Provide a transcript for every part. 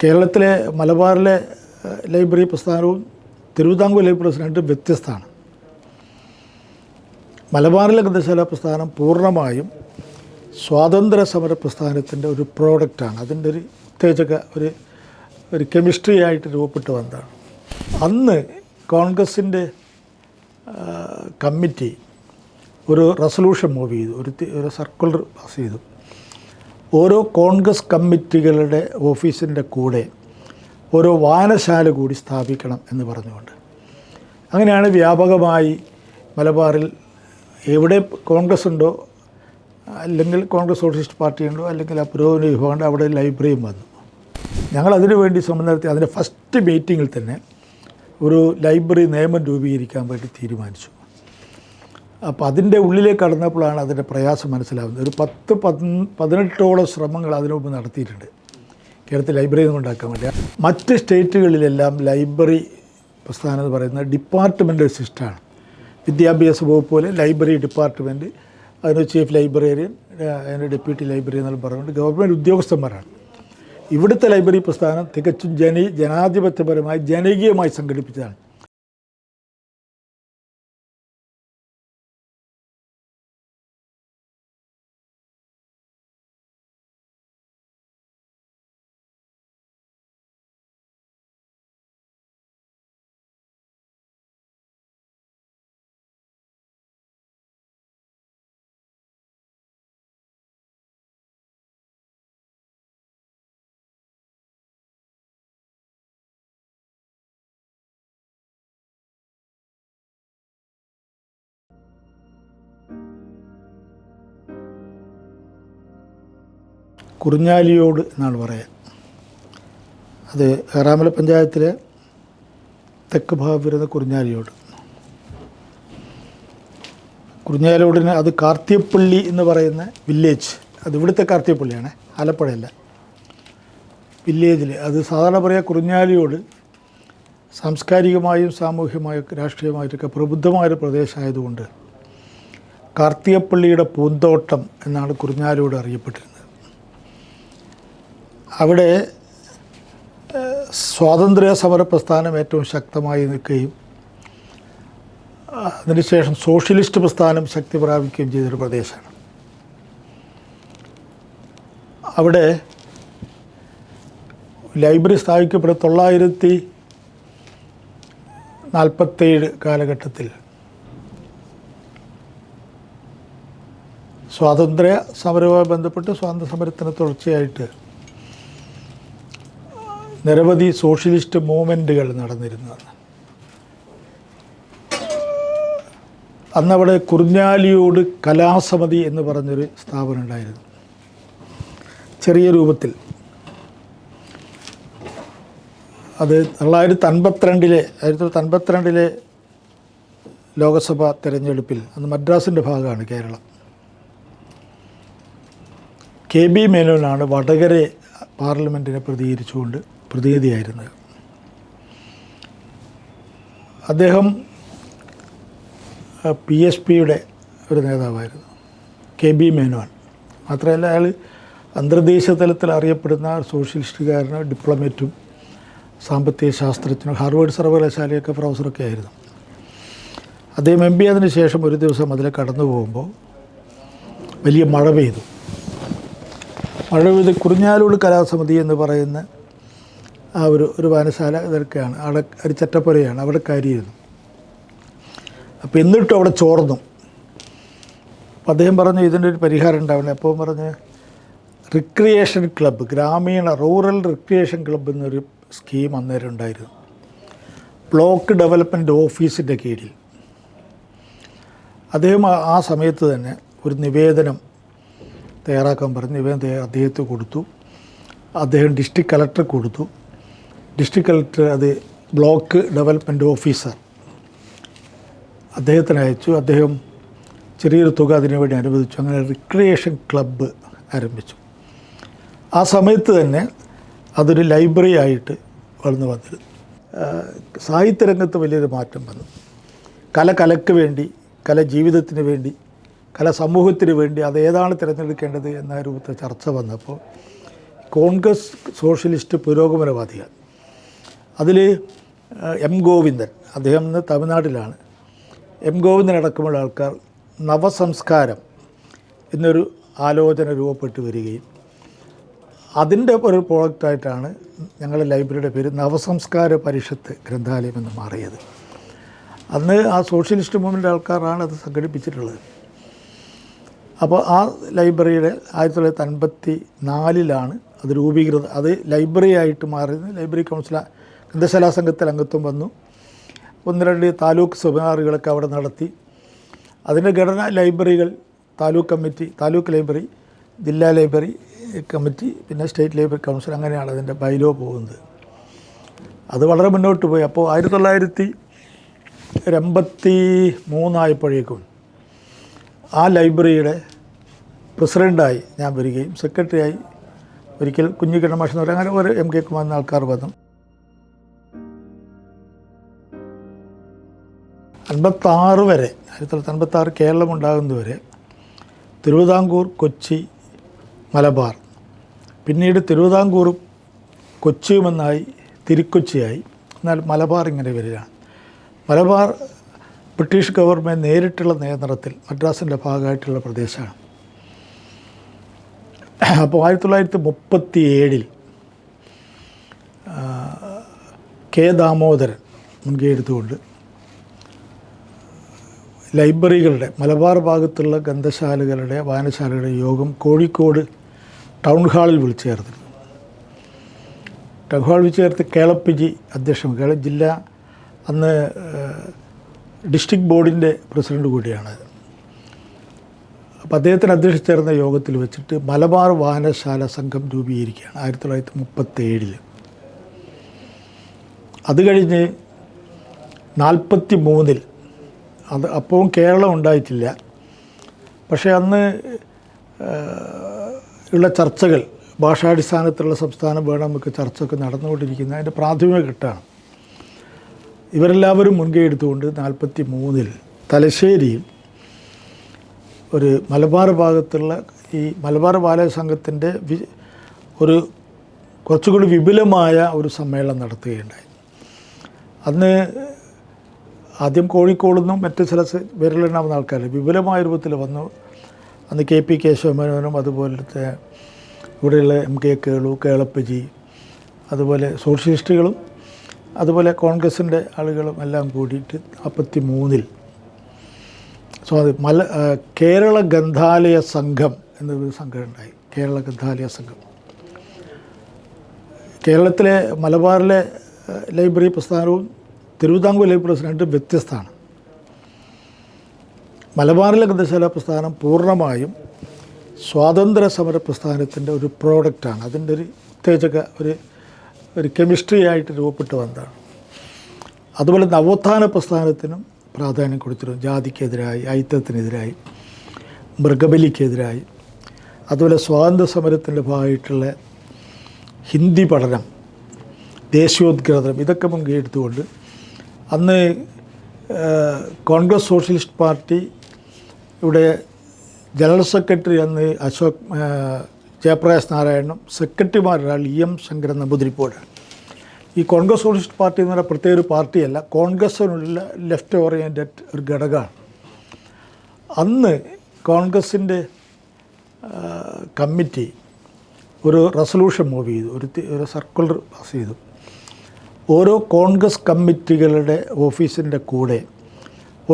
കേരളത്തിലെ മലബാറിലെ ലൈബ്രറി പ്രസ്ഥാനവും തിരുവിതാംകൂർ ലൈബ്രറി പ്രസ്ഥാനവും വ്യത്യസ്തമാണ്. മലബാറിലെ ഗ്രന്ഥശാല പ്രസ്ഥാനം പൂർണ്ണമായും സ്വാതന്ത്ര്യ സമര പ്രസ്ഥാനത്തിൻ്റെ ഒരു പ്രോഡക്റ്റാണ്. അതിൻ്റെ ഒരു ഉത്തേജക ഒരു കെമിസ്ട്രി ആയിട്ട് രൂപപ്പെട്ട് വന്നതാണ്. അന്ന് കോൺഗ്രസിൻ്റെ കമ്മിറ്റി ഒരു റെസൊല്യൂഷൻ മൂവ് ചെയ്തു, ഒരു സർക്കുലർ പാസ് ചെയ്തു. ഓരോ കോൺഗ്രസ് കമ്മിറ്റികളുടെ ഓഫീസിൻ്റെ കൂടെ ഓരോ വായനശാല കൂടി സ്ഥാപിക്കണം എന്ന് പറഞ്ഞുകൊണ്ട്. അങ്ങനെയാണ് വ്യാപകമായി മലബാറിൽ എവിടെ കോൺഗ്രസ് ഉണ്ടോ, അല്ലെങ്കിൽ കോൺഗ്രസ് സോഷ്യലിസ്റ്റ് പാർട്ടി ഉണ്ടോ, അല്ലെങ്കിൽ ആ പുരോഗമന വിഭാഗമുണ്ട്, അവിടെ ലൈബ്രറിയും വന്നു. ഞങ്ങളതിനു വേണ്ടി ശ്രമം നടത്തി. അതിൻ്റെ ഫസ്റ്റ് മീറ്റിങ്ങിൽ തന്നെ ഒരു ലൈബ്രറി നിയമം രൂപീകരിക്കാൻ വേണ്ടി തീരുമാനിച്ചു. അപ്പോൾ അതിൻ്റെ ഉള്ളിലേക്ക് കടന്നപ്പോഴാണ് അതിൻ്റെ പ്രയാസം മനസ്സിലാവുന്നത്. ഒരു 18ഓളം ശ്രമങ്ങൾ അതിനു മുമ്പ് നടത്തിയിട്ടുണ്ട് കേരളത്തിൽ ലൈബ്രറി ഉണ്ടാക്കാൻ വേണ്ടി. മറ്റ് സ്റ്റേറ്റുകളിലെല്ലാം ലൈബ്രറി പ്രസ്ഥാനം എന്ന് പറയുന്നത് ഡിപ്പാർട്ട്മെൻ്റൽ സിസ്റ്റമാണ്. വിദ്യാഭ്യാസ വകുപ്പ് പോലെ ലൈബ്രറി ഡിപ്പാർട്ട്മെൻറ്റ്, അതിന് ചീഫ് ലൈബ്രറിയൻ, അതിന് ഡെപ്യൂട്ടി ലൈബ്രറിയൻ എന്നെല്ലാം പറഞ്ഞുകൊണ്ട് ഗവൺമെൻറ് ഉദ്യോഗസ്ഥന്മാരാണ്. ഇവിടുത്തെ ലൈബ്രറി പ്രസ്ഥാനം തികച്ചും ജനാധിപത്യപരമായി ജനകീയമായി സംഘടിപ്പിച്ചതാണ്. കുറിഞ്ഞാലിയോട് എന്നാണ് പറയുക. അത് ഏറാമല പഞ്ചായത്തിലെ തെക്ക് ഭാഗം വരുന്ന കുറിഞ്ഞാലിയോട്. കുറിഞ്ഞാലിയോടിന് അത് കാർത്തിയപ്പള്ളി എന്ന് പറയുന്ന വില്ലേജ്, അത് ഇവിടുത്തെ കാർത്തിയപ്പള്ളിയാണ്, ആലപ്പുഴയല്ല, വില്ലേജിൽ. അത് സാധാരണ പറയുക കുറിഞ്ഞാലിയോട് സാംസ്കാരികമായും സാമൂഹികമായും രാഷ്ട്രീയമായിട്ടൊക്കെ പ്രബുദ്ധമായൊരു പ്രദേശമായതുകൊണ്ട് കാർത്തിയപ്പള്ളിയുടെ പൂന്തോട്ടം എന്നാണ് കുറിഞ്ഞാലിയോട് അറിയപ്പെട്ടിരുന്നത്. അവിടെ സ്വാതന്ത്ര്യ സമര പ്രസ്ഥാനം ഏറ്റവും ശക്തമായി നിൽക്കുകയും അതിനുശേഷം സോഷ്യലിസ്റ്റ് പ്രസ്ഥാനം ശക്തി പ്രാപിക്കുകയും ചെയ്തൊരു പ്രദേശമാണ്. അവിടെ ലൈബ്രറി സ്ഥാപിക്കപ്പെട്ട 1947 കാലഘട്ടത്തിൽ സ്വാതന്ത്ര്യ സമരവുമായി ബന്ധപ്പെട്ട് സ്വാതന്ത്ര്യ സമരത്തിന് തുടർച്ചയായിട്ട് നിരവധി സോഷ്യലിസ്റ്റ് മൂവ്മെൻറ്റുകൾ നടന്നിരുന്നതാണ്. അന്നവിടെ കുറിഞ്ഞാലിയോട് കലാസമിതി എന്ന് പറഞ്ഞൊരു സ്ഥാപനം ഉണ്ടായിരുന്നു, ചെറിയ രൂപത്തിൽ. അത് 1952 ലോകസഭാ തെരഞ്ഞെടുപ്പിൽ, അന്ന് മദ്രാസിൻ്റെ ഭാഗമാണ് കേരളം, KB മേനോനാണ് വടകരെ പാർലമെൻറ്റിനെ പ്രതിനിധിയായിരുന്നത്. അദ്ദേഹം PSPയുടെ ഒരു നേതാവായിരുന്നു, KB മേനോൻ. മാത്രമല്ല അയാൾ അന്തർദേശീയ തലത്തിൽ അറിയപ്പെടുന്ന സോഷ്യലിസ്റ്റുകാരനും ഡിപ്ലോമേറ്റും സാമ്പത്തിക ശാസ്ത്രജ്ഞനും ഹാർവേഡ് സർവകലാശാലയൊക്കെ പ്രൊഫസറൊക്കെ ആയിരുന്നു. അദ്ദേഹം MB അതിന് ശേഷം ഒരു ദിവസം അതിലെ കടന്നു പോകുമ്പോൾ വലിയ മഴ പെയ്തു. കുറിഞ്ഞാലിയോട് കലാസമിതി എന്ന് പറയുന്ന ആ ഒരു വായനശാല ഇതൊക്കെയാണ്, അവിടെ ഒരു ചറ്റപ്പുരയാണ്, അവിടെ കാര്യമായിരുന്നു. അപ്പോൾ എന്നിട്ടും അവിടെ ചോർന്നു. അപ്പോൾ അദ്ദേഹം പറഞ്ഞു ഇതിൻ്റെ ഒരു പരിഹാരം ഉണ്ടാവണേ. അപ്പോൾ പറഞ്ഞ് recreation club, rural recreation club എന്നൊരു സ്കീം അന്നേരം ഉണ്ടായിരുന്നു, ബ്ലോക്ക് ഡെവലപ്മെൻറ്റ് ഓഫീസിൻ്റെ കീഴിൽ. അദ്ദേഹം ആ സമയത്ത് തന്നെ ഒരു നിവേദനം തയ്യാറാക്കാൻ പറഞ്ഞ് അദ്ദേഹത്തെ കൊടുത്തു. അദ്ദേഹം ഡിസ്ട്രിക്ട് കളക്ടർ കൊടുത്തു. ഡിസ്ട്രിക്ട് കളക്ടർ അത് ബ്ലോക്ക് ഡെവലപ്മെൻറ്റ് ഓഫീസർ അദ്ദേഹത്തിന് അയച്ചു. അദ്ദേഹം ചെറിയൊരു തുക അതിനുവേണ്ടി അനുവദിച്ചു. അങ്ങനെ റിക്രിയേഷൻ ക്ലബ്ബ് ആരംഭിച്ചു. ആ സമയത്ത് തന്നെ അതൊരു ലൈബ്രറി ആയിട്ട് വളർന്നു വന്നിരുന്നു. സാഹിത്യരംഗത്ത് വലിയൊരു മാറ്റം വന്നു. കലയ്ക്ക് വേണ്ടി, കല ജീവിതത്തിന് വേണ്ടി, കല സമൂഹത്തിന് വേണ്ടി അതേതാണ് തിരഞ്ഞെടുക്കേണ്ടത് എന്ന രൂപത്തിൽ ചർച്ച വന്നപ്പോൾ കോൺഗ്രസ് സോഷ്യലിസ്റ്റ് പുരോഗമനവാദികൾ. അതിൽ എം ഗോവിന്ദൻ, അദ്ദേഹം ഇന്ന് തമിഴ്നാട്ടിലാണ്. എം ഗോവിന്ദൻ അടക്കമുള്ള ആൾക്കാർ നവസംസ്കാരം എന്നൊരു ആലോചന രൂപപ്പെട്ട് വരികയും അതിൻ്റെ ഒരു പ്രോഡക്റ്റായിട്ടാണ് ഞങ്ങളുടെ ലൈബ്രറിയുടെ പേര് നവസംസ്കാര പരിഷത്ത് ഗ്രന്ഥാലയം എന്ന് മാറിയത്. അന്ന് ആ സോഷ്യലിസ്റ്റ് മൂവ്മെൻ്റ് ആൾക്കാരാണ് അത് സംഘടിപ്പിച്ചിട്ടുള്ളത്. അപ്പോൾ ആ ലൈബ്രറിയുടെ 1954 അത് രൂപീകൃതം. അത് ലൈബ്രറി ആയിട്ട് മാറിയത് ലൈബ്രറി കൗൺസിൽ ഗ്രന്ഥശാലാ സംഘത്തിൽ അംഗത്വം വന്നു. 1-2 താലൂക്ക് സെമിനാറുകളൊക്കെ അവിടെ നടത്തി. അതിൻ്റെ ഘടന ലൈബ്രറികൾ, താലൂക്ക് കമ്മിറ്റി, താലൂക്ക് ലൈബ്രറി, ജില്ലാ ലൈബ്രറി കമ്മിറ്റി, പിന്നെ സ്റ്റേറ്റ് ലൈബ്രറി കൗൺസിൽ, അങ്ങനെയാണ് അതിൻ്റെ ബൈലോ പോകുന്നത്. അത് വളരെ മുന്നോട്ട് പോയി. അപ്പോൾ 1983 ആയപ്പോഴേക്കും ആ ലൈബ്രറിയുടെ പ്രസിഡൻ്റായി ഞാൻ വരികയും സെക്രട്ടറിയായി ഒരിക്കൽ കുഞ്ഞിക്കണ്ണൻ മാഷ് എന്ന് പറയുക, അങ്ങനെ ഒരു എം കെ കുമാർ എന്ന ആൾക്കാർ വന്നു. 56 വരെ, 1956 കേരളം ഉണ്ടാകുന്നതുവരെ തിരുവിതാംകൂർ, കൊച്ചി, മലബാർ, പിന്നീട് തിരുവിതാംകൂറും കൊച്ചിയുമെന്നായി തിരുക്കൊച്ചിയായി. എന്നാൽ മലബാർ ഇങ്ങനെ വരികയാണ്. മലബാർ ബ്രിട്ടീഷ് ഗവൺമെൻറ് നേരിട്ടുള്ള നിയന്ത്രണത്തിൽ മദ്രാസിൻ്റെ ഭാഗമായിട്ടുള്ള പ്രദേശമാണ്. അപ്പോൾ 1937 കെ ദാമോദരൻ മുൻകൈ എടുത്തുകൊണ്ട് ലൈബ്രറികളുടെ, മലബാർ ഭാഗത്തുള്ള ഗ്രന്ഥശാലകളുടെ, വായനശാലകളുടെ യോഗം കോഴിക്കോട് ടൗൺ ഹാളിൽ വിളിച്ചു ചേർത്തിരുന്നു. ടൗൺ ഹാളിൽ വിളിച്ചു ചേർത്ത് കേളപ്പജി അധ്യക്ഷൻ, കേരള ജില്ലാ അന്ന് ഡിസ്ട്രിക്ട് ബോർഡിൻ്റെ പ്രസിഡൻ്റ് കൂടിയാണ്. അപ്പോൾ അദ്ദേഹത്തിന് അധ്യക്ഷിച്ച് ചേർന്ന യോഗത്തിൽ വെച്ചിട്ട് മലബാർ വായനശാല സംഘം രൂപീകരിക്കുകയാണ് 1937. അത് കഴിഞ്ഞ് 1943 അപ്പോഴും കേരളം ഉണ്ടായിട്ടില്ല. പക്ഷേ അന്ന് ഉള്ള ചർച്ചകൾ, ഭാഷാടിസ്ഥാനത്തിലുള്ള സംസ്ഥാനം വേണമെന്നൊക്കെ ചർച്ചയൊക്കെ നടന്നുകൊണ്ടിരിക്കുന്ന അതിൻ്റെ പ്രാഥമിക ഘട്ടമാണ്. ഇവരെല്ലാവരും മുൻകൈ എടുത്തുകൊണ്ട് 1943 തലശ്ശേരിയിൽ ഒരു മലബാർ ഭാഗത്തുള്ള ഈ മലബാർ ബാലക സംഘത്തിൻ്റെ ഒരു കുറച്ചുകൂടി വിപുലമായ ഒരു സമ്മേളനം നടത്തുകയുണ്ടായി. അന്ന് ആദ്യം കോഴിക്കോട് നിന്നും മറ്റ് ചില വിരലെണ്ണാവുന്ന ആൾക്കാർ വിപുലമായ രൂപത്തിൽ വന്നു. അന്ന് കെ പി കേശവമേനോനും അതുപോലത്തെ ഇവിടെയുള്ള എം കെ കേളു, കേളപ്പജി, അതുപോലെ സോഷ്യലിസ്റ്റുകളും അതുപോലെ കോൺഗ്രസിൻ്റെ ആളുകളും എല്ലാം കൂടിയിട്ട് 1943 കേരള ഗ്രന്ഥാലയ സംഘം എന്നൊരു സംഘം ഉണ്ടായി. കേരള ഗ്രന്ഥാലയ സംഘം കേരളത്തിലെ മലബാറിലെ ലൈബ്രറി പ്രസ്ഥാനവും തിരുവിതാംകൂർ ലൈബ്രറി പ്രസ്ഥാനവും വ്യത്യസ്തമാണ്. മലബാറിലെ ഗ്രന്ഥശാല പ്രസ്ഥാനം പൂർണ്ണമായും സ്വാതന്ത്ര്യ സമര പ്രസ്ഥാനത്തിൻ്റെ ഒരു പ്രോഡക്റ്റാണ്. അതിൻ്റെ ഒരു ഉത്തേജക ഒരു കെമിസ്ട്രി ആയിട്ട് രൂപപ്പെട്ട് വന്നതാണ്. അതുപോലെ നവോത്ഥാന പ്രസ്ഥാനത്തിനും പ്രാധാന്യം കൊടുത്തിരുന്നു. ജാതിക്കെതിരായി, ഐത്തത്തിനെതിരായി, മൃഗബലിക്കെതിരായി, അതുപോലെ സ്വാതന്ത്ര്യ സമരത്തിൻ്റെ ഭാഗമായിട്ടുള്ള ഹിന്ദി പഠനം, ദേശീയോദ്ഗ്രഥനം, ഇതൊക്കെ മുൻകൈ എടുത്തുകൊണ്ട് അന്ന് കോൺഗ്രസ് സോഷ്യലിസ്റ്റ് പാർട്ടി ഇവിടെ ജനറൽ സെക്രട്ടറി അന്ന് ജയപ്രകാശ് നാരായണനും സെക്രട്ടറിമാരൊരാൾ എം ശങ്കരൻ നമ്പൂതിരിപ്പോഴാണ്. ഈ കോൺഗ്രസ് സോഷ്യലിസ്റ്റ് പാർട്ടി എന്ന് പറഞ്ഞാൽ പ്രത്യേക ഒരു പാർട്ടിയല്ല, കോൺഗ്രസ്സിനുള്ള ലെഫ്റ്റ് ഓറിയൻറ്റഡ് ഒരു ഘടകമാണ്. അന്ന് കോൺഗ്രസിൻ്റെ കമ്മിറ്റി ഒരു റെസൊല്യൂഷൻ മൂവ് ചെയ്തു, ഒരു സർക്കുലർ പാസ് ചെയ്തു. ഓരോ കോൺഗ്രസ് കമ്മിറ്റികളുടെ ഓഫീസിൻ്റെ കൂടെ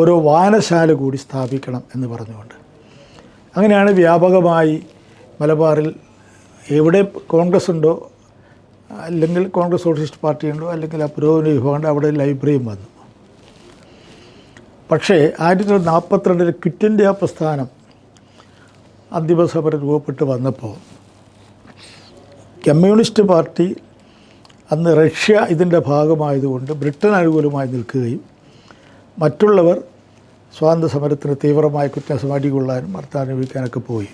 ഓരോ വായനശാല കൂടി സ്ഥാപിക്കണം എന്ന് പറഞ്ഞുകൊണ്ട്. അങ്ങനെയാണ് വ്യാപകമായി മലബാറിൽ എവിടെ കോൺഗ്രസ് ഉണ്ടോ, അല്ലെങ്കിൽ കോൺഗ്രസ് സോഷ്യലിസ്റ്റ് പാർട്ടി ഉണ്ടോ, അല്ലെങ്കിൽ ആ പുരോഗമന വിഭാഗമുണ്ട്, അവിടെ ലൈബ്രറിയും വന്നു. പക്ഷേ 1942 ക്വിറ്റ് ഇന്ത്യ പ്രസ്ഥാനം അന്തിമസമരം രൂപപ്പെട്ട് വന്നപ്പോൾ കമ്മ്യൂണിസ്റ്റ് പാർട്ടി അന്ന് റഷ്യ ഇതിൻ്റെ ഭാഗമായതുകൊണ്ട് ബ്രിട്ടൻ അനുകൂലമായി നിൽക്കുകയും മറ്റുള്ളവർ സ്വാതന്ത്ര്യ സമരത്തിന് തീവ്രമായ കുറ്റം അടികൊള്ളാനും അർത്ഥാനുഭവിക്കാനൊക്കെ പോയി.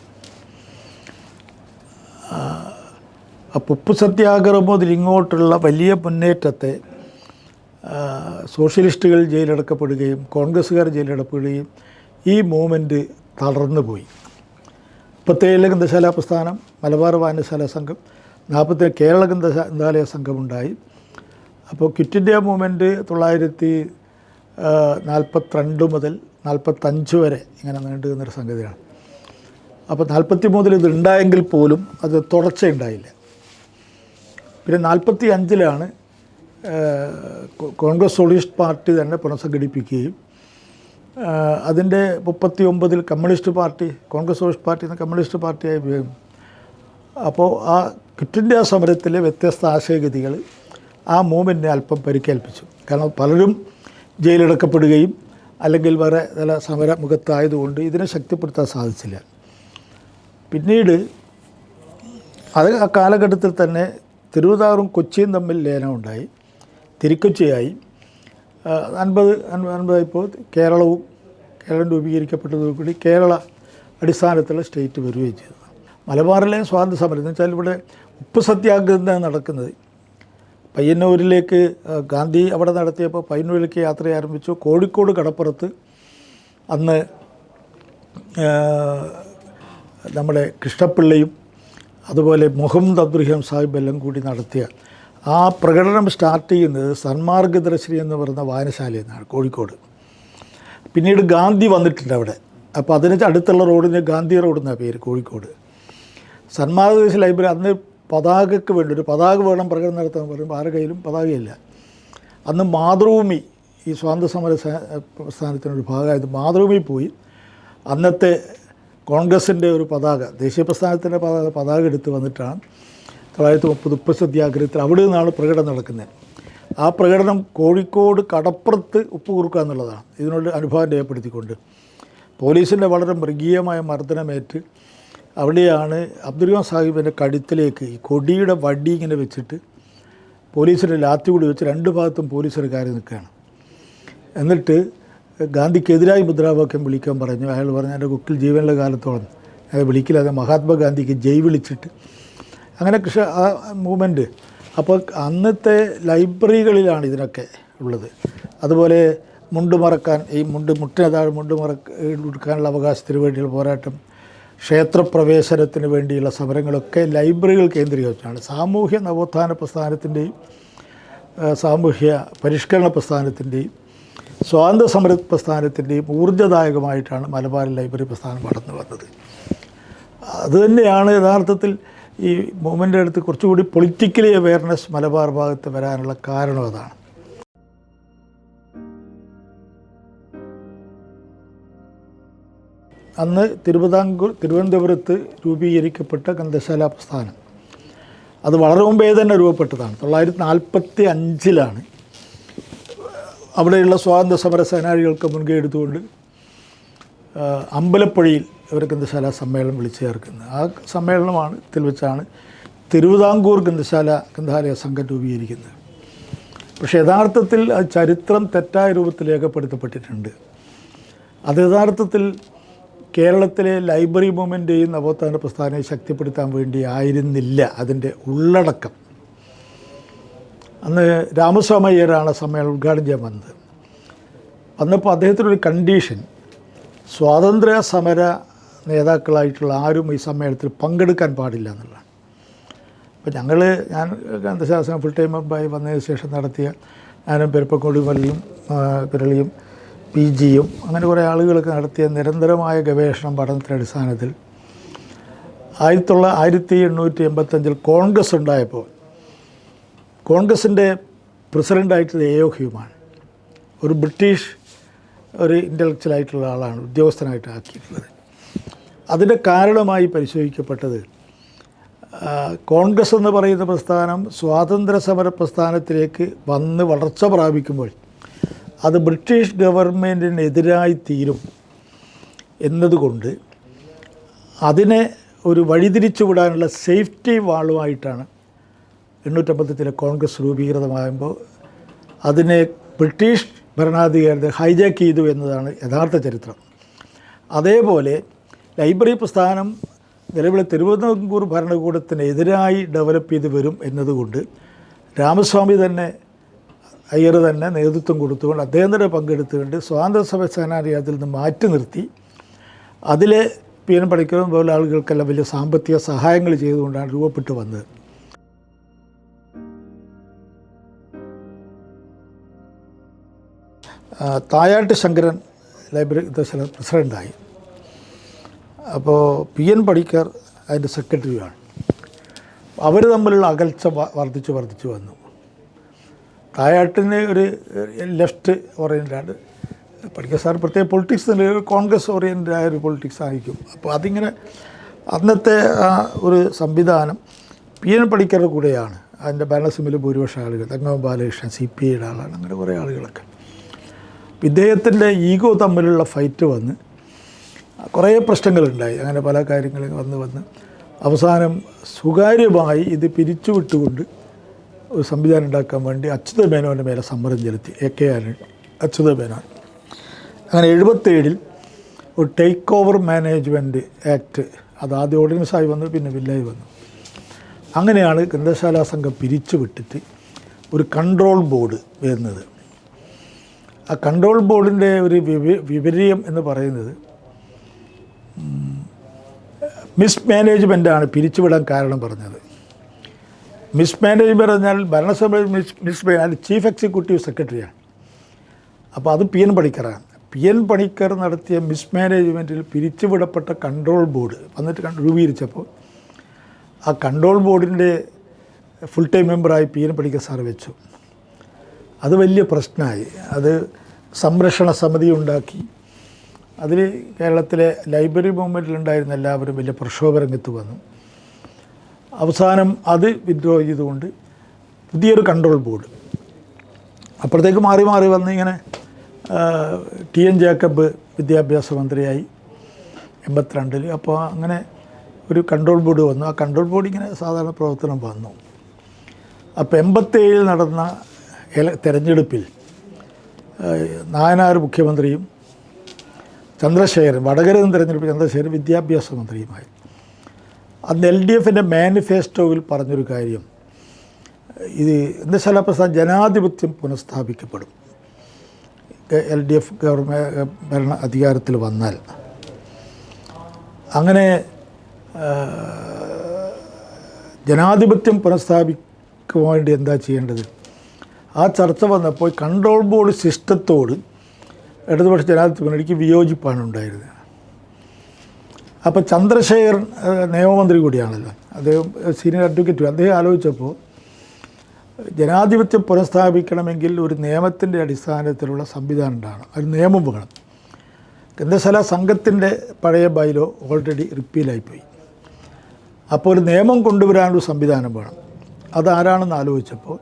അപ്പോൾ ഉപ്പു സത്യാഗ്രഹം മുതൽ ഇങ്ങോട്ടുള്ള വലിയ മുന്നേറ്റത്തെ സോഷ്യലിസ്റ്റുകൾ ജയിലടക്കപ്പെടുകയും കോൺഗ്രസ്സുകാർ ജയിലടക്കപ്പെടുകയും ഈ മൂവ്മെൻറ്റ് തളർന്നു പോയി. 37 ഗ്രന്ഥശാല പ്രസ്ഥാനം, മലബാർ വായനശാല സംഘം, 40 കേരള ഗ്രന്ഥാലയ സംഘമുണ്ടായി. അപ്പോൾ ക്വിറ്റ് ഇന്ത്യ മൂവ്മെൻറ്റ് 1942 മുതൽ 45 വരെ ഇങ്ങനെ നീണ്ടു നിന്നൊരു സംഗതിയാണ്. അപ്പോൾ 43 ഇത് ഉണ്ടായെങ്കിൽ പോലും അത് തുടർച്ചയുണ്ടായില്ല. പിന്നെ 45 കോൺഗ്രസ് സോഷ്യലിസ്റ്റ് പാർട്ടി തന്നെ പുനഃസംഘടിപ്പിക്കുകയും അതിൻ്റെ 39 communist party, Congress socialist party എന്ന കമ്മ്യൂണിസ്റ്റ് പാർട്ടിയായി ഉപയോഗം. അപ്പോൾ ആ ക്വിറ്റ് ഇന്ത്യ സമരത്തിലെ വ്യത്യസ്ത ആശയഗതികൾ ആ മൂവ്മെൻറ്റിനെ അല്പം പരിക്കേൽപ്പിച്ചു. കാരണം പലരും ജയിലടക്കപ്പെടുകയും അല്ലെങ്കിൽ വേറെ ചില സമരമുഖത്തായതുകൊണ്ട് ഇതിനെ ശക്തിപ്പെടുത്താൻ സാധിച്ചില്ല. പിന്നീട് അത് ആ കാലഘട്ടത്തിൽ തന്നെ തിരുവിതാംകൂറും കൊച്ചിയും തമ്മിൽ ലയനമുണ്ടായി, തിരുക്കൊച്ചിയായി. 50 ഇപ്പോൾ കേരളം രൂപീകരിക്കപ്പെട്ടതോടുകൂടി കേരള അടിസ്ഥാനത്തിലുള്ള സ്റ്റേറ്റ് വരികയും ചെയ്തു. മലബാറിലെ സ്വാതന്ത്ര്യ സമരം എന്ന് വെച്ചാൽ ഇവിടെ ഉപ്പ് സത്യാഗ്രഹം നടക്കുന്നത്. പയ്യന്നൂരിലേക്ക് ഗാന്ധി അവിടെ നടത്തിയപ്പോൾ പയ്യന്നൂരിലേക്ക് യാത്ര ആരംഭിച്ചു. കോഴിക്കോട് കടപ്പുറത്ത് അന്ന് നമ്മുടെ കൃഷ്ണപ്പിള്ളയും അതുപോലെ മുഹമ്മദ് അബ്ദുറഹിമാൻ സാഹിബ് എല്ലാം കൂടി നടത്തിയ ആ പ്രകടനം സ്റ്റാർട്ട് ചെയ്യുന്നത് സന്മാർഗദർശിനി എന്ന് പറയുന്ന വായനശാലയിൽ നിന്നാണ്, കോഴിക്കോട്. പിന്നീട് ഗാന്ധി വന്നിട്ടുണ്ട് അവിടെ. അപ്പോൾ അതിന് അടുത്തുള്ള റോഡിന് ഗാന്ധി റോഡ് എന്നാണ് പേര്, കോഴിക്കോട്. സന്മാർഗദർശി ലൈബ്രറി അന്ന് പതാകയ്ക്ക് വേണ്ടി ഒരു പതാക വേണം പ്രകടനം നടത്താൻ പറയുമ്പോൾ ആരുടെ കയ്യിലും പതാകയില്ല. അന്ന് മാതൃഭൂമി ഈ സ്വാതന്ത്ര്യ സമര പ്രസ്ഥാനത്തിനൊരു ഭാഗമായത് മാതൃഭൂമി പോയി അന്നത്തെ കോൺഗ്രസിൻ്റെ ഒരു പതാക, ദേശീയ പ്രസ്ഥാനത്തിൻ്റെ പതാക എടുത്ത് വന്നിട്ടാണ് 1930 ഉപ്പ് സത്യാഗ്രഹത്തിൽ അവിടെ നിന്നാണ് പ്രകടനം നടക്കുന്നത്. ആ പ്രകടനം കോഴിക്കോട് കടപ്പുറത്ത് ഉപ്പ് കുറുക്കുക എന്നുള്ളതാണ്. ഇതിനോട് അനുഭവം രേഖപ്പെടുത്തിക്കൊണ്ട് പോലീസിൻ്റെ വളരെ മൃഗീയമായ മർദ്ദനമേറ്റ് അവിടെയാണ് അബ്ദുറഹിമാൻ സാഹിബിൻ്റെ കഴുത്തിലേക്ക് ഈ കൊടിയുടെ വടി ഇങ്ങനെ വെച്ചിട്ട് പോലീസിൻ്റെ ലാത്തി കൂടി വെച്ച് 2 ഭാഗത്തും പോലീസുകാർ കയറി നിൽക്കുകയാണ്. എന്നിട്ട് ഗാന്ധിക്കെതിരായി മുദ്രാവാക്യം വിളിക്കാൻ പറഞ്ഞു. അയാൾ പറഞ്ഞു എൻ്റെ കുക്കിൽ ജീവനുള്ള കാലത്തോളം അത് വിളിക്കില്ല, അത് മഹാത്മാഗാന്ധിക്ക് ജയ് വിളിച്ചിട്ട് അങ്ങനെ ആ മൂവ്മെൻറ്റ്. അപ്പോൾ അന്നത്തെ ലൈബ്രറികളിലാണ് ഇതിനൊക്കെ ഉള്ളത്. അതുപോലെ മുണ്ട് മറക്കാൻ, ഈ മുട്ടിന് താഴെ ഉടുക്കാനുള്ള അവകാശത്തിന് വേണ്ടിയുള്ള പോരാട്ടം, ക്ഷേത്രപ്രവേശനത്തിന് വേണ്ടിയുള്ള സമരങ്ങളൊക്കെ ലൈബ്രറികൾ കേന്ദ്രീകരിച്ചാണ്. സാമൂഹ്യ നവോത്ഥാന പ്രസ്ഥാനത്തിൻ്റെയും സാമൂഹ്യ പരിഷ്കരണ പ്രസ്ഥാനത്തിൻ്റെയും സ്വാതന്ത്ര്യ സമര പ്രസ്ഥാനത്തിൻ്റെയും ഊർജ്ജദായകമായിട്ടാണ് മലബാർ ലൈബ്രറി പ്രസ്ഥാനം വളർന്നു വന്നത്. അതുതന്നെയാണ് യഥാർത്ഥത്തിൽ ഈ മൂവ്മെൻ്റ് അടുത്ത് കുറച്ചുകൂടി പൊളിറ്റിക്കലി അവെയർനെസ് മലബാർ ഭാഗത്ത് വരാനുള്ള കാരണം അതാണ്. അന്ന് തിരുവനന്തപുരത്ത് രൂപീകരിക്കപ്പെട്ട ഗ്രന്ഥശാല പ്രസ്ഥാനം അത് വളരെ മുമ്പേ തന്നെ രൂപപ്പെട്ടതാണ്. 1945 അവിടെയുള്ള സ്വാതന്ത്ര്യ സമര സേനാനികൾക്ക് മുൻകൈ എടുത്തുകൊണ്ട് അമ്പലപ്പുഴയിൽ ഒരു ഗ്രന്ഥശാല സമ്മേളനം വിളിച്ചു ചേർക്കുന്നത്. ആ സമ്മേളനത്തിൽ വെച്ചാണ് തിരുവിതാംകൂർ ഗ്രന്ഥാലയ സംഘം രൂപീകരിക്കുന്നത്. പക്ഷേ യഥാർത്ഥത്തിൽ അത് ചരിത്രം തെറ്റായ രൂപത്തിൽ രേഖപ്പെടുത്തപ്പെട്ടിട്ടുണ്ട്. അത് യഥാർത്ഥത്തിൽ കേരളത്തിലെ ലൈബ്രറി മൂവ്മെൻറ്റെയും നവോത്ഥാന പ്രസ്ഥാനത്തെ ശക്തിപ്പെടുത്താൻ വേണ്ടി ആയിരുന്നില്ല അതിൻ്റെ ഉള്ളടക്കം. അന്ന് രാമസ്വാമി അയ്യരാണ് സമ്മേളനം ഉദ്ഘാടനം ചെയ്യാൻ വന്നത്. വന്നപ്പോൾ അദ്ദേഹത്തിനൊരു കണ്ടീഷൻ, സ്വാതന്ത്ര്യ സമര നേതാക്കളായിട്ടുള്ള ആരും ഈ സമ്മേളനത്തിൽ പങ്കെടുക്കാൻ പാടില്ല എന്നുള്ളതാണ്. അപ്പോൾ ഞാൻ ഗ്രന്ഥശാസ്ത്രം ഫുൾ ടൈം മെമ്പറായി വന്നതിന് ശേഷം നടത്തിയ ഞാനും പെരുപ്പക്കോടി പിരളിയും PGയും അങ്ങനെ കുറേ ആളുകളൊക്കെ നടത്തിയ നിരന്തരമായ ഗവേഷണം പഠനത്തിൻ്റെ അടിസ്ഥാനത്തിൽ 1885 കോൺഗ്രസ് ഉണ്ടായപ്പോൾ കോൺഗ്രസിൻ്റെ പ്രസിഡൻ്റായിട്ടുള്ള A.O. ഹ്യൂമാണ്. ഒരു ബ്രിട്ടീഷ് ഒരു ഇൻ്റലക്ച്വലായിട്ടുള്ള ആളാണ് ഉദ്യോഗസ്ഥനായിട്ട് ആക്കിയിട്ടുള്ളത്. അതിൻ്റെ കാരണമായി പരിശോധിക്കപ്പെട്ടത് കോൺഗ്രസ് എന്ന് പറയുന്ന പ്രസ്ഥാനം സ്വാതന്ത്ര്യ സമര പ്രസ്ഥാനത്തിലേക്ക് വന്ന് വളർച്ച പ്രാപിക്കുമ്പോൾ അത് ബ്രിട്ടീഷ് ഗവൺമെൻറ്റിനെതിരായി തീരും എന്നതുകൊണ്ട് അതിനെ ഒരു വഴിതിരിച്ചു വിടാനുള്ള സേഫ്റ്റി വാളുമായിട്ടാണ് 1850 കോൺഗ്രസ് രൂപീകൃതമാകുമ്പോൾ അതിനെ ബ്രിട്ടീഷ് ഭരണാധികാരികൾ ഹൈജാക്ക് ചെയ്തു എന്നതാണ് യഥാർത്ഥ ചരിത്രം. അതേപോലെ ലൈബ്രറി പ്രസ്ഥാനം നിലവിലെ തിരുവിതാംകൂർ ഭരണകൂടത്തിനെതിരായി ഡെവലപ്പ് ചെയ്ത് വരും എന്നതുകൊണ്ട് രാമസ്വാമി അയ്യർ തന്നെ നേതൃത്വം കൊടുത്തുകൊണ്ട് അദ്ദേഹം തന്നെ പങ്കെടുത്തുകൊണ്ട് സ്വാതന്ത്ര്യ സമര സേനാനിയെ അതിൽ നിന്ന് മാറ്റി നിർത്തി അതിലെ PN പണിക്കരും പോലെ ആളുകൾക്കെല്ലാം വലിയ സാമ്പത്തിക സഹായങ്ങൾ ചെയ്തുകൊണ്ടാണ് രൂപപ്പെട്ടു വന്നത്. തായാട്ട് ശങ്കരൻ ലൈബ്രറി പ്രസിഡൻ്റായി. അപ്പോൾ PN പണിക്കർ അതിൻ്റെ സെക്രട്ടറിയാണ്. അവർ തമ്മിലുള്ള അകൽച്ച വർദ്ധിച്ചു വന്നു. തായാട്ടിന് ഒരു ലെഫ്റ്റ് ഓറിയൻ്റാണ്, പണിക്കർ സാർ പ്രത്യേക പൊളിറ്റിക്സിൽ കോൺഗ്രസ് ഓറിയൻ്റായ ഒരു പൊളിറ്റിക്സ് ആയിരിക്കും. അപ്പോൾ അതിങ്ങനെ അന്നത്തെ ഒരു സംവിധാനം PN പണിക്കരുടെ കൂടെയാണ്. അതിൻ്റെ ഭരണസമിതിയിൽ ഭൂരിപക്ഷം ആളുകൾ, തങ്കമ്മ ബാലകൃഷ്ണൻ CPIയുടെ ആളാണ്, അങ്ങനെ കുറേ ആളുകളൊക്കെ. ഇദ്ദേഹത്തിൻ്റെ ഈഗോ തമ്മിലുള്ള ഫൈറ്റ് വന്ന് കുറേ പ്രശ്നങ്ങളുണ്ടായി. അങ്ങനെ പല കാര്യങ്ങളും വന്ന് അവസാനം സ്വകാര്യമായി ഇത് പിരിച്ചുവിട്ടുകൊണ്ട് ഒരു സംവിധാനം ഉണ്ടാക്കാൻ വേണ്ടി അച്യുത മേനോൻ്റെ മേലെ സമ്മർദ്ദം ചെലുത്തി. AK അച്യുത മേനോൻ. അങ്ങനെ 77 ഒരു ടേക്ക് ഓവർ മാനേജ്മെൻറ്റ് ആക്ട്, അത് ആദ്യം ഓർഡിനൻസായി വന്നു, പിന്നെ ബില്ലായി വന്നു. അങ്ങനെയാണ് ഗ്രന്ഥശാലാ സംഘം പിരിച്ചുവിട്ടിട്ട് ഒരു കൺട്രോൾ ബോർഡ് വരുന്നത്. ആ കൺട്രോൾ ബോർഡിൻ്റെ ഒരു വിപര്യം എന്ന് പറയുന്നത് മിസ്മാനേജ്മെൻറ്റാണ് പിരിച്ചുവിടാൻ കാരണം പറഞ്ഞത്. മിസ്മാനേജ്മെൻറ്റ് പറഞ്ഞാൽ ഭരണസഭ മിസ്മാനേജ് ചീഫ് എക്സിക്യൂട്ടീവ് സെക്രട്ടറിയാണ്. അപ്പോൾ അത് PN പണിക്കറാണ്. PN പണിക്കർ നടത്തിയ മിസ്മാനേജ്മെൻറ്റിൽ പിരിച്ചുവിടപ്പെട്ട കൺട്രോൾ ബോർഡ് വന്നിട്ട് രൂപീകരിച്ചപ്പോൾ ആ കൺട്രോൾ ബോർഡിൻ്റെ ഫുൾ ടൈം മെമ്പറായി PN പണിക്കർ സാർ വെച്ചു. അത് വലിയ പ്രശ്നമായി. അത് സംരക്ഷണ സമിതി ഉണ്ടാക്കി. അതിൽ കേരളത്തിലെ ലൈബ്രറി മൂവ്മെൻറ്റിലുണ്ടായിരുന്ന എല്ലാവരും വലിയ പ്രക്ഷോഭരംഗത്ത് വന്നു. അവസാനം അത് വിഡ്രോ ചെയ്തുകൊണ്ട് പുതിയൊരു കൺട്രോൾ ബോർഡ് അപ്പോഴത്തേക്ക് മാറി വന്ന് ഇങ്ങനെ TN ജേക്കബ് വിദ്യാഭ്യാസ മന്ത്രിയായി 82. അപ്പോൾ അങ്ങനെ ഒരു കൺട്രോൾ ബോർഡ് വന്നു. ആ കൺട്രോൾ ബോർഡ് ഇങ്ങനെ സാധാരണ പ്രവർത്തനം വന്നു. അപ്പോൾ 87 നടന്ന തെരഞ്ഞെടുപ്പിൽ നായനാർ മുഖ്യമന്ത്രിയും ചന്ദ്രശേഖരൻ, വടകരയിൽ നിന്ന് തിരഞ്ഞെടുപ്പ് ചന്ദ്രശേഖരൻ വിദ്യാഭ്യാസ മന്ത്രിയുമായി. അന്ന് LDFൻ്റെ മാനിഫെസ്റ്റോയിൽ പറഞ്ഞൊരു കാര്യം, ഇത് ഗ്രന്ഥശാലാ പ്രസ്ഥാനം ജനാധിപത്യം പുനഃസ്ഥാപിക്കപ്പെടും. LDF ഗവൺമെൻറ് ഭരണ അധികാരത്തിൽ വന്നാൽ. അങ്ങനെ ജനാധിപത്യം പുനഃസ്ഥാപിക്കാൻ വേണ്ടി എന്താ ചെയ്യേണ്ടത്? ആ ചർച്ച വന്നപ്പോൾ കൺട്രോൾ ബോർഡ് സിസ്റ്റത്തോട് ഇടതുപക്ഷ ജനാധിപത്യ മുന്നണിക്ക് വിയോജിപ്പാണ് ഉണ്ടായിരുന്നത്. അപ്പോൾ ചന്ദ്രശേഖരൻ നിയമമന്ത്രി കൂടിയാണല്ലോ, അദ്ദേഹം സീനിയർ അഡ്വക്കേറ്റ്. അദ്ദേഹം ആലോചിച്ചപ്പോൾ ജനാധിപത്യം പുനഃസ്ഥാപിക്കണമെങ്കിൽ ഒരു നിയമത്തിൻ്റെ അടിസ്ഥാനത്തിലുള്ള സംവിധാനം ഉണ്ടാകണം, ഒരു നിയമം വേണം. ഗ്രന്ഥശാലാ സംഘത്തിൻ്റെ പഴയ ബൈലോ ഓൾറെഡി റിപ്പീലായിപ്പോയി. അപ്പോൾ ഒരു നിയമം കൊണ്ടുവരാനൊരു സംവിധാനം വേണം. അതാരാണെന്ന് ആലോചിച്ചപ്പോൾ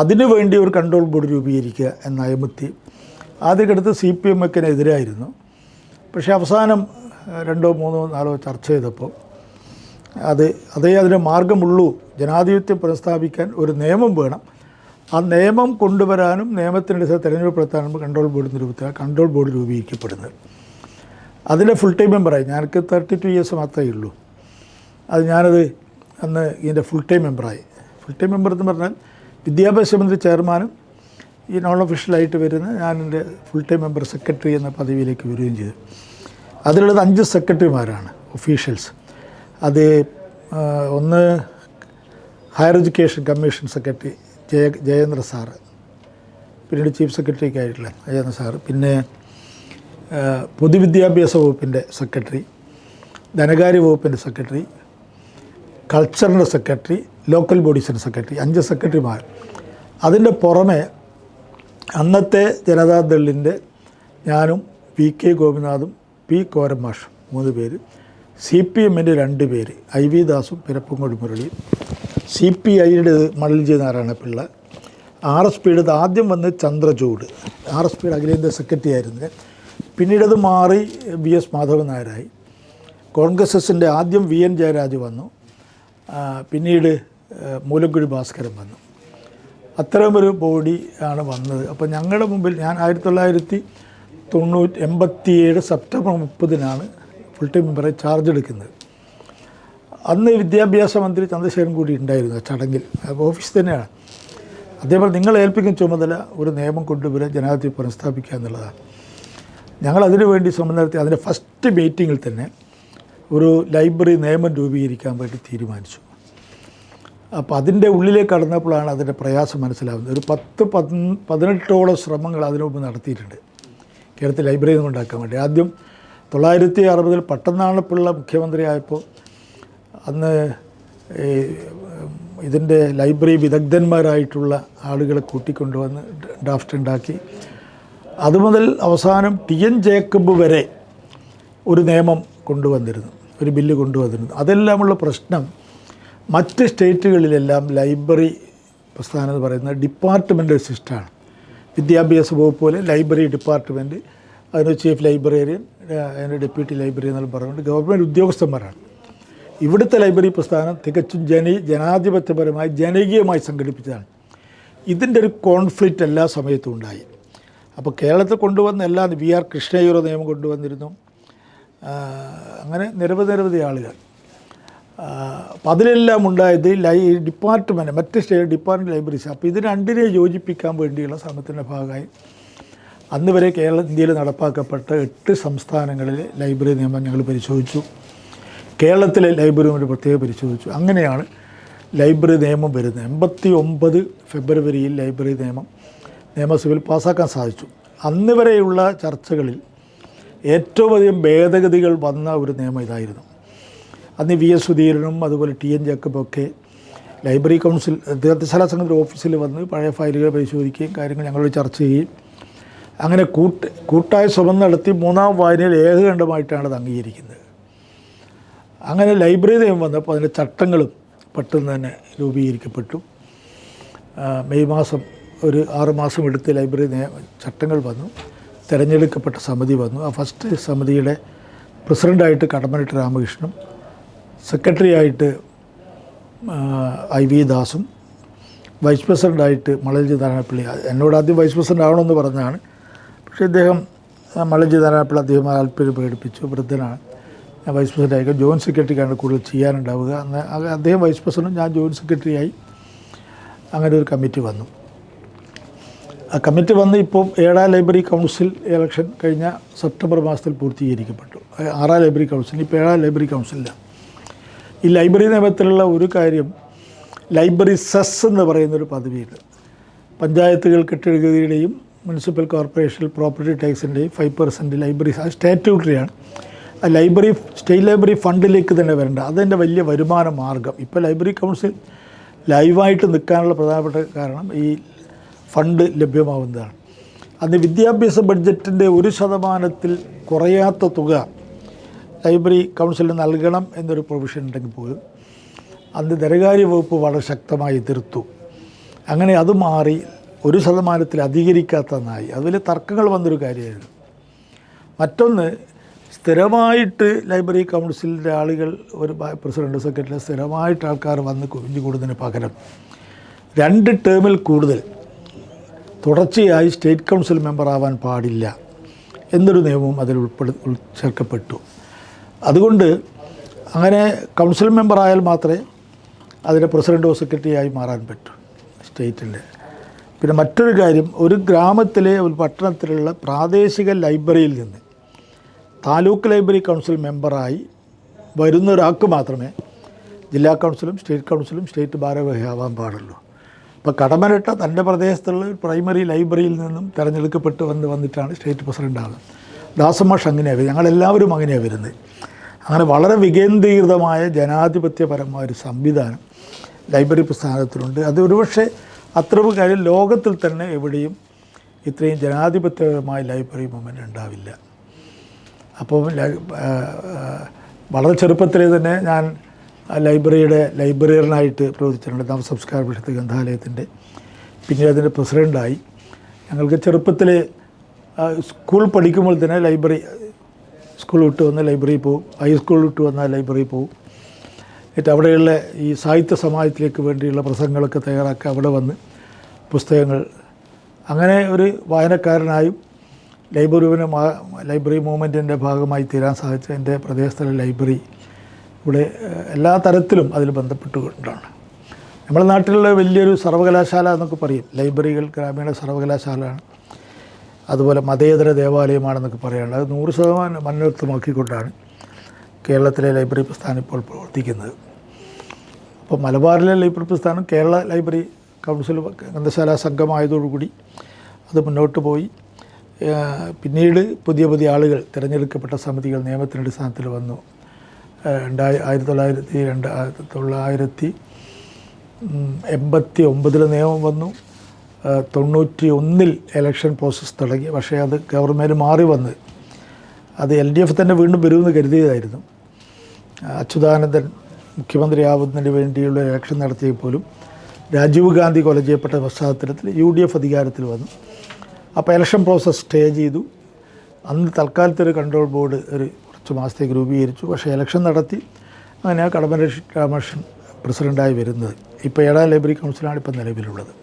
അതിനു വേണ്ടി ഒരു കൺട്രോൾ ബോർഡ് രൂപീകരിക്കുക എന്ന അയമുത്തി ആദ്യഘട്ടത്ത് CPMക്കെതിരായിരുന്നു. പക്ഷേ അവസാനം 2, 3, 4 ചർച്ച ചെയ്തപ്പോൾ അതിന് മാർഗമുള്ളൂ. ജനാധിപത്യം പുനഃസ്ഥാപിക്കാൻ ഒരു നിയമം വേണം. ആ നിയമം കൊണ്ടുവരാനും നിയമത്തിനനുസരിച്ച് തെരഞ്ഞെടുപ്പ് നടത്താനും കൺട്രോൾ ബോർഡ് രൂപീകരിക്കപ്പെടുന്നത്. അതിൻ്റെ ഫുൾ ടൈം മെമ്പറായി. ഞാനക്ക് 32 ഇയേഴ്സ് മാത്രമേ ഉള്ളൂ. ഞാനത് അന്ന് ഇതിൻ്റെ ഫുൾ ടൈം മെമ്പറായി. ഫുൾ ടൈം മെമ്പർ എന്ന് പറഞ്ഞാൽ വിദ്യാഭ്യാസ മന്ത്രി ചെയർമാനും ഈ നോൺ ഒഫീഷ്യലായിട്ട് വരുന്ന ഞാൻ എൻ്റെ ഫുൾ ടൈം മെമ്പർ സെക്രട്ടറി എന്ന പദവിയിലേക്ക് വരികയും ചെയ്തു. അതിലുള്ളത് 5 സെക്രട്ടറിമാരാണ് ഒഫീഷ്യൽസ്. അത് ഒന്ന് higher education commission secretary Jayendra sir, പിന്നീട് ചീഫ് സെക്രട്ടറിയൊക്കെ ആയിട്ടുള്ള ജയേന്ദ്ര സാറ്, പിന്നെ പൊതുവിദ്യാഭ്യാസ വകുപ്പിൻ്റെ സെക്രട്ടറി, ധനകാര്യ വകുപ്പിൻ്റെ സെക്രട്ടറി, കൾച്ചറിൻ്റെ സെക്രട്ടറി, ലോക്കൽ ബോഡീസിൻ്റെ സെക്രട്ടറി, 5 സെക്രട്ടറിമാർ. അതിൻ്റെ പുറമെ അന്നത്തെ ജനതാദളിൻ്റെ ഞാനും VK ഗോപിനാഥും P കോരമാഷും 3 പേര്, CPMൻ്റെ 2 പേര് IV ദാസും പിരപ്പുങ്കോട് മുരളിയും, CPIയുടെ മണൽജി നാരായണപിള്ള, RSPയുടെ ആദ്യം വന്ന് ചന്ദ്രചൂഡ്, RSPയുടെ അഖിലേന്ത്യാ സെക്രട്ടറി ആയിരുന്നു. പിന്നീട് അത് മാറി VS മാധവൻ നായരായി. കോൺഗ്രസ് എസിൻ്റെ ആദ്യം VN ജയരാജ് വന്നു, പിന്നീട് മൂലക്കുഴി ഭാസ്കരൻ വന്നു. അത്തരമൊരു ബോഡി ആണ് വന്നത്. അപ്പോൾ ഞങ്ങളുടെ മുമ്പിൽ ഞാൻ 1987 സെപ്റ്റംബർ 30 ഫുൾ ടൈം മെമ്പറായി ചാർജ് എടുക്കുന്നത്. അന്ന് വിദ്യാഭ്യാസ മന്ത്രി ചന്ദ്രശേഖരൻ കൂടി ഉണ്ടായിരുന്നു ആ ചടങ്ങിൽ. ഓഫീസ് തന്നെയാണ്. അതേപോലെ നിങ്ങളെ ഏൽപ്പിക്കുന്ന ചുമതല ഒരു നിയമം കൊണ്ടുവരാൻ ജനാധിപത്യം പുനഃസ്ഥാപിക്കുക എന്നുള്ളതാണ്. ഞങ്ങളതിനു വേണ്ടി ശ്രമം നടത്തി. അതിൻ്റെ ഫസ്റ്റ് മീറ്റിങ്ങിൽ തന്നെ ഒരു ലൈബ്രറി നിയമം രൂപീകരിക്കാൻ വേണ്ടി തീരുമാനിച്ചു. അപ്പോൾ അതിൻ്റെ ഉള്ളിലേക്ക് കടന്നപ്പോഴാണ് അതിൻ്റെ പ്രയാസം മനസ്സിലാവുന്നത്. ഒരു 18ഓളം ശ്രമങ്ങൾ അതിനു മുമ്പ് നടത്തിയിട്ടുണ്ട് കേരളത്തിൽ ലൈബ്രറി ഉണ്ടാക്കാൻ വേണ്ടി. ആദ്യം 1960 പട്ടനാണപ്പിള്ള മുഖ്യമന്ത്രിയായപ്പോൾ അന്ന് ഇതിൻ്റെ ലൈബ്രറി വിദഗ്ധന്മാരായിട്ടുള്ള ആളുകളെ കൂട്ടിക്കൊണ്ടുവന്ന് ഡ്രാഫ്റ്റ് ഉണ്ടാക്കി. അതുമുതൽ അവസാനം TN ജേക്കബ് വരെ ഒരു നിയമം കൊണ്ടുവന്നിരുന്നു, ഒരു ബില്ല് കൊണ്ടുവന്നിരുന്നു. അതെല്ലാമുള്ള പ്രശ്നം മറ്റ് സ്റ്റേറ്റുകളിലെല്ലാം ലൈബ്രറി പ്രസ്ഥാനം എന്ന് പറയുന്നത് ഡിപ്പാർട്ട്മെൻ്റൽ സിസ്റ്റമാണ്. വിദ്യാഭ്യാസ വകുപ്പ് പോലെ ലൈബ്രറി ഡിപ്പാർട്ട്മെൻറ്റ്, അതിന് ചീഫ് ലൈബ്രറിയൻ, അതിൻ്റെ ഡെപ്യൂട്ടി ലൈബ്രറിയൻ എന്നെല്ലാം പറഞ്ഞുകൊണ്ട് ഗവൺമെൻറ് ഉദ്യോഗസ്ഥന്മാരാണ്. ഇവിടുത്തെ ലൈബ്രറി പ്രസ്ഥാനം തികച്ചും ജനാധിപത്യപരമായി ജനകീയമായി സംഘടിപ്പിച്ചതാണ്. ഇതിൻ്റെ ഒരു കോൺഫ്ലിക്റ്റ് എല്ലാ സമയത്തും ഉണ്ടായി. അപ്പോൾ കേരളത്തിൽ കൊണ്ടുവന്ന എല്ലാ VR കൃഷ്ണയ്യർ നിയമം കൊണ്ടുവന്നിരുന്നു. അങ്ങനെ നിരവധി ആളുകൾ. അപ്പം അതിലെല്ലാം ഉണ്ടായത് ഡിപ്പാർട്ട്മെൻറ്റ്, മറ്റ് സ്റ്റേറ്റ് ഡിപ്പാർട്ട്മെൻറ്റ് ലൈബ്രറീസ്. അപ്പോൾ ഇത് രണ്ടിനെ യോജിപ്പിക്കാൻ വേണ്ടിയുള്ള ശ്രമത്തിൻ്റെ ഭാഗമായി അന്ന് വരെ ഇന്ത്യയിൽ നടപ്പാക്കപ്പെട്ട 8 സംസ്ഥാനങ്ങളിലെ ലൈബ്രറി നിയമം ഞങ്ങൾ പരിശോധിച്ചു. കേരളത്തിലെ ലൈബ്രറി നിയമം പ്രത്യേകം പരിശോധിച്ചു. അങ്ങനെയാണ് ലൈബ്രറി നിയമം വരുന്നത്. 89 ഫെബ്രുവരിയിൽ ലൈബ്രറി നിയമം നിയമസഭയിൽ പാസ്സാക്കാൻ സാധിച്ചു. അന്ന് വരെയുള്ള ചർച്ചകളിൽ ഏറ്റവും അധികം ഭേദഗതികൾ വന്ന ഒരു നിയമം ഇതായിരുന്നു. അന്ന് VS സുധീരനും അതുപോലെ TN ജേക്കബൊക്കെ ലൈബ്രറി കൗൺസിൽ ഗ്രന്ഥശാല സംഘത്തിൻ്റെ ഓഫീസിൽ വന്ന് പഴയ ഫയലുകൾ പരിശോധിക്കുകയും കാര്യങ്ങൾ ഞങ്ങളോട് ചർച്ച ചെയ്യുകയും അങ്ങനെ കൂട്ടായ ശ്രമം നടത്തി 3ാം വായനയിൽ ഏകകണ്ഠമായിട്ടാണ് അത് അംഗീകരിക്കുന്നത്. അങ്ങനെ ലൈബ്രറി നിയമം വന്നപ്പോൾ അതിൻ്റെ ചട്ടങ്ങളും പെട്ടെന്ന് തന്നെ രൂപീകരിക്കപ്പെട്ടു. മെയ് മാസം ഒരു 6 മാസം എടുത്ത് ലൈബ്രറി ചട്ടങ്ങൾ വന്നു. തിരഞ്ഞെടുക്കപ്പെട്ട സമിതി വന്നു. ആ ഫസ്റ്റ് സമിതിയുടെ പ്രസിഡൻ്റായിട്ട് കടമ്മനിട്ട രാമകൃഷ്ണനും സെക്രട്ടറി ആയിട്ട് IV ദാസും വൈസ് പ്രസിഡൻ്റായിട്ട് മലയജി നാരായണപിള്ളി. എന്നോട് ആദ്യം വൈസ് പ്രസിഡൻ്റ് ആവണമെന്ന് പറഞ്ഞതാണ്. പക്ഷേ ഇദ്ദേഹം മലയജി നാരായണപിള്ളി അദ്ദേഹം താല്പര്യം പ്രകടിപ്പിച്ചു. വൃദ്ധനാണ്. ഞാൻ വൈസ് പ്രസിഡൻ്റ് ആയിരിക്കും. ജോയിൻറ്റ് സെക്രട്ടറിക്കാണ് കൂടുതൽ ചെയ്യാനുണ്ടാവുക. അദ്ദേഹം വൈസ് പ്രസിഡൻറ്റും ഞാൻ ജോയിൻറ്റ് സെക്രട്ടറിയായി. അങ്ങനെ ഒരു കമ്മിറ്റി വന്നു. ആ കമ്മിറ്റി വന്ന് ഇപ്പോൾ 7ാം ലൈബ്രറി കൗൺസിൽ ഇലക്ഷൻ കഴിഞ്ഞ സെപ്റ്റംബർ മാസത്തിൽ പൂർത്തീകരിക്കപ്പെട്ടു. 6ാം ലൈബ്രറി കൗൺസിൽ, ഇപ്പോൾ 7ാം ലൈബ്രറി കൗൺസിലില്ല. ഈ ലൈബ്രറി നിയമത്തിലുള്ള ഒരു കാര്യം, ലൈബ്രറി സെസ് എന്ന് പറയുന്നൊരു പദവിയുണ്ട്. പഞ്ചായത്തുകൾ കെട്ടിടഗതിയുടെയും മുനിസിപ്പൽ കോർപ്പറേഷൻ പ്രോപ്പർട്ടി ടാക്സിൻ്റെയും 5% ലൈബ്രറി സ്റ്റാറ്റ്യൂട്ടറിയാണ്. ആ ലൈബ്രറി സ്റ്റേറ്റ് ലൈബ്രറി ഫണ്ടിലേക്ക് തന്നെ വരേണ്ട, അതെൻ്റെ വലിയ വരുമാന മാർഗം. ഇപ്പോൾ ലൈബ്രറി കൗൺസിൽ ലൈവായിട്ട് നിൽക്കാനുള്ള പ്രധാനപ്പെട്ട കാരണം ഈ ഫണ്ട് ലഭ്യമാവുന്നതാണ്. അന്ന് വിദ്യാഭ്യാസ ബഡ്ജറ്റിൻ്റെ 1% കുറയാത്ത തുക ലൈബ്രറി കൗൺസിലിന് നൽകണം എന്നൊരു പ്രൊവിഷൻ ഉണ്ടെങ്കിൽ പോലും അന്ന് ധനകാര്യ വകുപ്പ് വളരെ ശക്തമായി എതിർത്തു. അങ്ങനെ അത് മാറി 1% അധികരിക്കാത്തതായി. അതിൽ തർക്കങ്ങൾ വന്നൊരു കാര്യമായിരുന്നു. മറ്റൊന്ന്, സ്ഥിരമായിട്ട് ലൈബ്രറി കൗൺസിലിൻ്റെ ആളുകൾ, ഒരു പ്രസിഡന്റ് സെക്രട്ടറി സ്ഥിരമായിട്ട് ആൾക്കാർ വന്ന് കുവിഞ്ഞു കൂടുന്നതിന് പകരം 2 ടേമിൽ കൂടുതൽ തുടർച്ചയായി സ്റ്റേറ്റ് കൗൺസിൽ മെമ്പർ ആവാൻ പാടില്ല എന്നൊരു നിയമവും അതിൽ ചേർക്കപ്പെട്ടു. അതുകൊണ്ട് അങ്ങനെ കൗൺസിൽ മെമ്പർ ആയാൽ മാത്രമേ അതിൻ്റെ പ്രസിഡൻറ്റോ സെക്രട്ടറിയായി മാറാൻ പറ്റൂ സ്റ്റേറ്റിൻ്റെ. പിന്നെ മറ്റൊരു കാര്യം, ഒരു ഗ്രാമത്തിലെ ഒരു പട്ടണത്തിലുള്ള പ്രാദേശിക ലൈബ്രറിയിൽ നിന്ന് താലൂക്ക് ലൈബ്രറി കൗൺസിൽ മെമ്പറായി വരുന്ന ഒരാൾക്ക് മാത്രമേ ജില്ലാ കൗൺസിലും സ്റ്റേറ്റ് ഭാരവാഹിയാവാൻ പാടുള്ളൂ. അപ്പോൾ കടമനിട്ട തൻ്റെ പ്രദേശത്തുള്ള പ്രൈമറി ലൈബ്രറിയിൽ നിന്നും തിരഞ്ഞെടുക്കപ്പെട്ട് വന്നിട്ടാണ് സ്റ്റേറ്റ് പ്രസിഡൻ്റ് ആകുന്നത്. ദാസമാഷ് അങ്ങനെയാണ് വരുന്നത്. ഞങ്ങളെല്ലാവരും അങ്ങനെയാണ് വരുന്നത്. അങ്ങനെ വളരെ വികേന്ദ്രീകൃതമായ ജനാധിപത്യപരമായ ഒരു സംവിധാനം ലൈബ്രറി പ്രസ്ഥാനത്തിലുണ്ട്. അത് ഒരുപക്ഷെ അത്രയും കാര്യം ലോകത്തിൽ തന്നെ എവിടെയും ഇത്രയും ജനാധിപത്യപരമായ ലൈബ്രറി മൂവ്മെൻറ്റ് ഉണ്ടാവില്ല. അപ്പോൾ വളരെ ചെറുപ്പത്തിലേ തന്നെ ഞാൻ ലൈബ്രറിയുടെ ലൈബ്രറിയനായിട്ട് പ്രവർത്തിച്ചിട്ടുണ്ട്. നവസംസ്കാര പരിഷത്ത് ഗ്രന്ഥാലയത്തിൻ്റെ. പിന്നീട് അതിൻ്റെ പ്രസിഡൻ്റായി. ഞങ്ങൾക്ക് ചെറുപ്പത്തിൽ സ്കൂൾ പഠിക്കുമ്പോൾ തന്നെ ലൈബ്രറി, സ്കൂൾ വിട്ട് വന്ന് ലൈബ്രറി പോവും, ഹൈസ്കൂൾ വിട്ട് വന്നാൽ ലൈബ്രറി പോവും. എന്നിട്ട് അവിടെയുള്ള ഈ സാഹിത്യ സമാജത്തിലേക്ക് വേണ്ടിയുള്ള പ്രസംഗങ്ങളൊക്കെ തയ്യാറാക്കി അവിടെ വന്ന് പുസ്തകങ്ങൾ, അങ്ങനെ ഒരു വായനക്കാരനായും ലൈബ്രറി മൂവ്മെൻറ്റിൻ്റെ ഭാഗമായി തീരാൻ സാധിച്ച എൻ്റെ പ്രദേശത്തുള്ള ലൈബ്രറി ഇവിടെ എല്ലാ തരത്തിലും അതിൽ ബന്ധപ്പെട്ടുകൊണ്ടാണ്. നമ്മുടെ നാട്ടിലുള്ള വലിയൊരു സർവകലാശാല എന്നൊക്കെ പറയും. ലൈബ്രറികൾ ഗ്രാമീണ സർവകലാശാലയാണ്. അതുപോലെ മതേതര ദേവാലയമാണെന്നൊക്കെ പറയാനുള്ളത്. അത് 100% മന്നോത്തമാക്കിക്കൊണ്ടാണ് കേരളത്തിലെ ലൈബ്രറി പ്രസ്ഥാനം ഇപ്പോൾ പ്രവർത്തിക്കുന്നത്. അപ്പോൾ മലബാറിലെ ലൈബ്രറി പ്രസ്ഥാനം കേരള ലൈബ്രറി കൗൺസിൽ ഗ്രന്ഥശാല സംഘമായതോടുകൂടി അത് മുന്നോട്ട് പോയി. പിന്നീട് പുതിയ പുതിയ ആളുകൾ തിരഞ്ഞെടുക്കപ്പെട്ട സമിതികൾ നിയമത്തിൻ്റെ അടിസ്ഥാനത്തിൽ വന്നു. 1989 നിയമം വന്നു. 91 ഇലക്ഷൻ പ്രോസസ്സ് തുടങ്ങി. പക്ഷേ അത് ഗവൺമെൻറ് മാറി വന്ന് അത് LDF തന്നെ വീണ്ടും വരുമെന്ന് കരുതിയതായിരുന്നു. അച്യുതാനന്ദൻ മുഖ്യമന്ത്രിയാവുന്നതിന് വേണ്ടിയുള്ള ഇലക്ഷൻ നടത്തിയപ്പോലും രാജീവ് ഗാന്ധി കൊല ചെയ്യപ്പെട്ട പശ്ചാത്തലത്തിൽ UDF അധികാരത്തിൽ വന്നു. അപ്പോൾ ഇലക്ഷൻ പ്രോസസ്സ് സ്റ്റേ ചെയ്തു. അന്ന് തൽക്കാലത്തൊരു കൺട്രോൾ ബോർഡ് കുറച്ച് മാസത്തേക്ക് രൂപീകരിച്ചു. പക്ഷേ ഇലക്ഷൻ നടത്തി. അങ്ങനെ കടമ്മനിട്ട രാമകൃഷ്ണൻ പ്രസിഡൻ്റായി വരുന്നത്. ഇപ്പോൾ 7ാം ലൈബ്രറി കൗൺസിലാണ് ഇപ്പോൾ നിലവിലുള്ളത്.